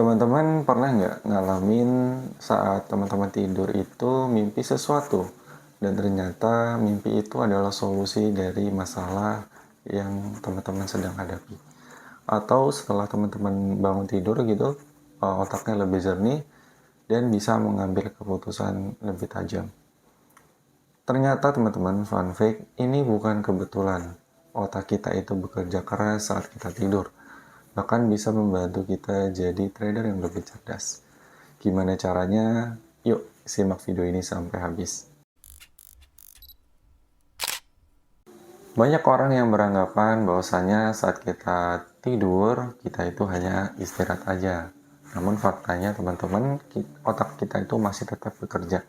Teman-teman pernah nggak ngalamin saat teman-teman tidur itu mimpi sesuatu dan ternyata mimpi itu adalah solusi dari masalah yang teman-teman sedang hadapi? Atau setelah teman-teman bangun tidur gitu, otaknya lebih jernih dan bisa mengambil keputusan lebih tajam. Ternyata teman-teman, fun fact, ini bukan kebetulan. Otak kita itu bekerja keras saat kita tidur. Bahkan bisa membantu kita jadi trader yang lebih cerdas. Gimana caranya? Yuk, simak video ini sampai habis. Banyak orang yang beranggapan bahwasanya saat kita tidur, kita itu hanya istirahat aja. Namun faktanya teman-teman, otak kita itu masih tetap bekerja.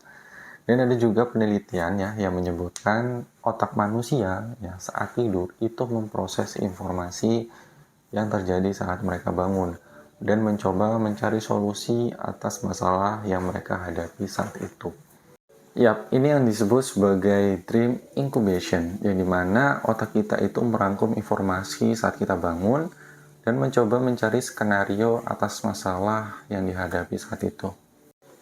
Dan ada juga penelitian ya yang menyebutkan otak manusia ya saat tidur itu memproses informasi yang terjadi saat mereka bangun dan mencoba mencari solusi atas masalah yang mereka hadapi saat itu. Yap, ini yang disebut sebagai dream incubation, yang dimana otak kita itu merangkum informasi saat kita bangun dan mencoba mencari skenario atas masalah yang dihadapi saat itu.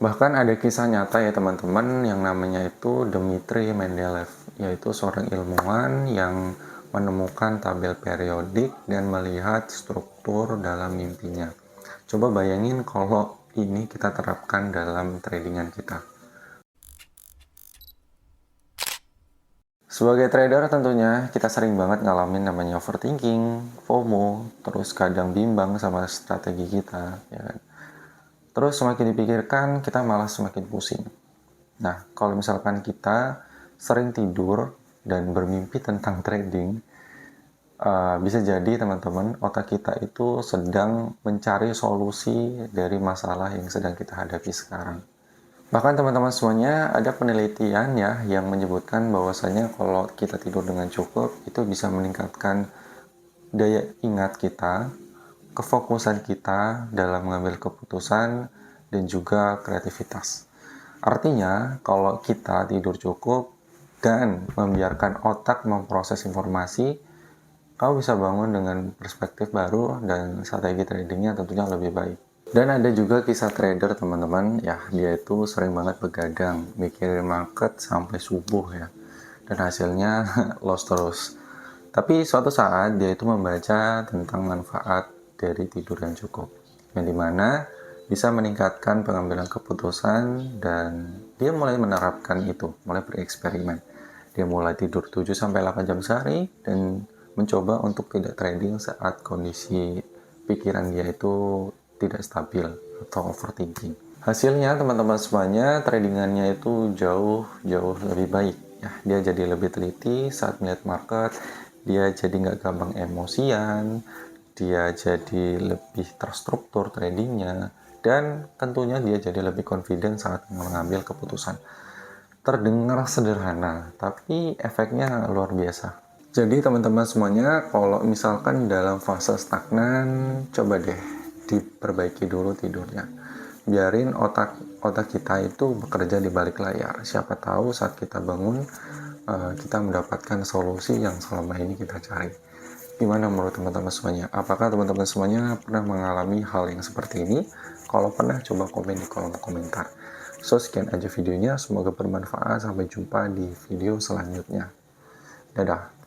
Bahkan ada kisah nyata ya teman-teman yang namanya itu Dmitri Mendeleev, yaitu seorang ilmuwan yang menemukan tabel periodik dan melihat struktur dalam mimpinya. Coba bayangin kalau ini kita terapkan dalam tradingan kita. Sebagai trader tentunya kita sering banget ngalamin namanya overthinking, FOMO, terus kadang bimbang sama strategi kita, ya kan? Terus semakin dipikirkan kita malah semakin pusing. Nah, kalau misalkan kita sering tidur dan bermimpi tentang trading, bisa jadi teman-teman otak kita itu sedang mencari solusi dari masalah yang sedang kita hadapi sekarang. Bahkan teman-teman semuanya ada penelitian ya yang menyebutkan bahwasanya kalau kita tidur dengan cukup itu bisa meningkatkan daya ingat kita, kefokusan kita dalam mengambil keputusan dan juga kreativitas. Artinya kalau kita tidur cukup dan membiarkan otak memproses informasi, kamu bisa bangun dengan perspektif baru dan strategi tradingnya tentunya lebih baik. Dan ada juga kisah trader teman-teman, ya dia itu sering banget begadang, mikirin market sampai subuh ya. Dan hasilnya loss terus. Tapi suatu saat dia itu membaca tentang manfaat dari tidur yang cukup. Yang dimana bisa meningkatkan pengambilan keputusan dan dia mulai menerapkan itu, mulai bereksperimen. Dia mulai tidur 7-8 jam sehari dan mencoba untuk tidak trading saat kondisi pikiran dia itu tidak stabil atau overthinking. Hasilnya teman-teman semuanya tradingannya itu jauh lebih baik ya. Dia jadi lebih teliti saat melihat market, dia jadi nggak gampang emosian, dia jadi lebih terstruktur tradingnya, dan tentunya dia jadi lebih confident saat mengambil keputusan. Terdengar sederhana, tapi efeknya luar biasa. Jadi teman-teman semuanya, kalau misalkan dalam fase stagnan, coba deh diperbaiki dulu tidurnya. Biarin otak kita itu bekerja di balik layar. Siapa tahu saat kita bangun, kita mendapatkan solusi yang selama ini kita cari. Gimana menurut teman-teman semuanya? Apakah teman-teman semuanya pernah mengalami hal yang seperti ini? Kalau pernah, coba komen di kolom komentar. So, sekian aja videonya. Semoga bermanfaat. Sampai jumpa di video selanjutnya. Dadah.